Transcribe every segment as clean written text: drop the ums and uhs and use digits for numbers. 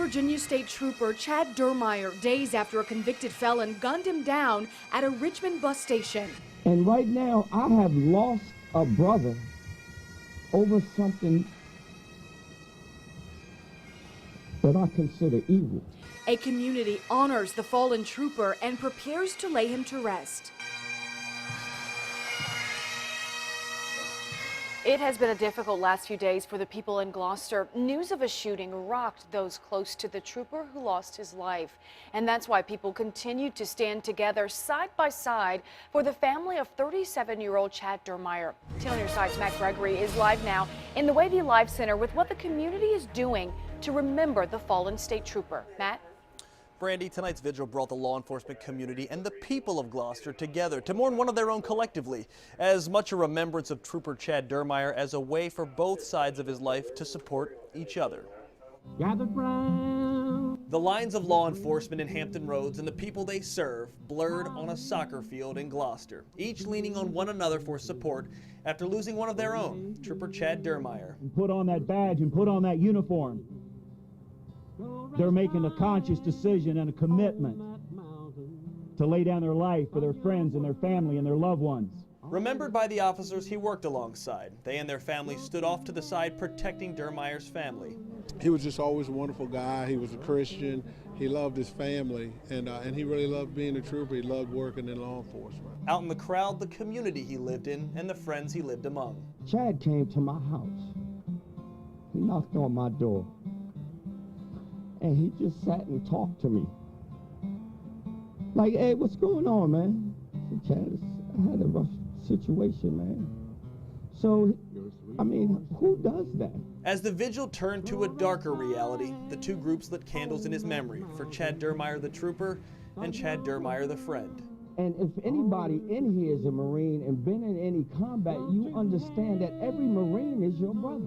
Virginia State Trooper Chad Dermeyer days after a convicted felon gunned him down at a Richmond bus station. And right now, I have lost a brother over something that I consider evil. A community honors the fallen trooper and prepares to lay him to rest. It has been a difficult last few days for the people in Gloucester. News of a shooting rocked those close to the trooper who lost his life. And that's why people continue to stand together side by side for the family of 37-year-old Chad Dermeyer. 10 on Your Side's Matt Gregory is live now in the Wavy Live Center with what the community is doing to remember the fallen state trooper. Matt? Brandy, tonight's vigil brought the law enforcement community and the people of Gloucester together to mourn one of their own collectively, as much a remembrance of Trooper Chad Dermeyer as a way for both sides of his life to support each other. The lines of law enforcement in Hampton Roads and the people they serve blurred on a soccer field in Gloucester, each leaning on one another for support after losing one of their own, Trooper Chad Dermeyer. Put on that badge and put on that uniform. They're making a conscious decision and a commitment to lay down their life for their friends and their family and their loved ones. Remembered by the officers he worked alongside, they and their family stood off to the side protecting Dermeyer's family. He was just always a wonderful guy. He was a Christian. He loved his family, and he really loved being a trooper. He loved working in law enforcement. Out in the crowd, the community he lived in and the friends he lived among. Chad came to my house. He knocked on my door. And he just sat and talked to me. Like, hey, what's going on, man? I said, Chad, I had a rough situation, man. So, I mean, who does that? As the vigil turned to a darker reality, the two groups lit candles in his memory for Chad Dermeyer the trooper and Chad Dermeyer the friend. And if anybody in here is a Marine and been in any combat, you understand that every Marine is your brother.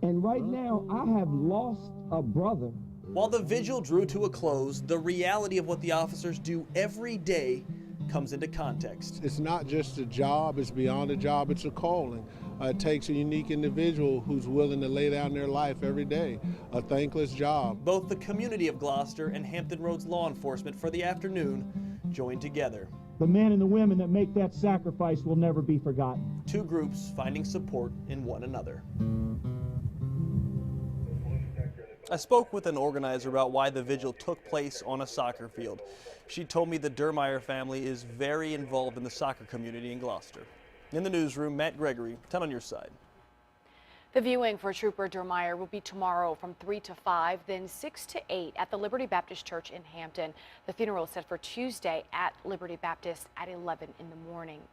And right now, I have lost a brother. While the vigil drew to a close, the reality of what the officers do every day comes into context. It's not just a job, it's beyond a job, it's a calling. It takes a unique individual who's willing to lay down their life every day, a thankless job. Both the community of Gloucester and Hampton Roads law enforcement for the afternoon joined together. The men and the women that make that sacrifice will never be forgotten. Two groups finding support in one another. I spoke with an organizer about why the vigil took place on a soccer field. She told me the Dermeyer family is very involved in the soccer community in Gloucester. In the newsroom, Matt Gregory, 10 on Your Side. The viewing for Trooper Dermeyer will be tomorrow from 3 to 5, then 6 to 8 at the Liberty Baptist Church in Hampton. The funeral is set for Tuesday at Liberty Baptist at 11 in the morning.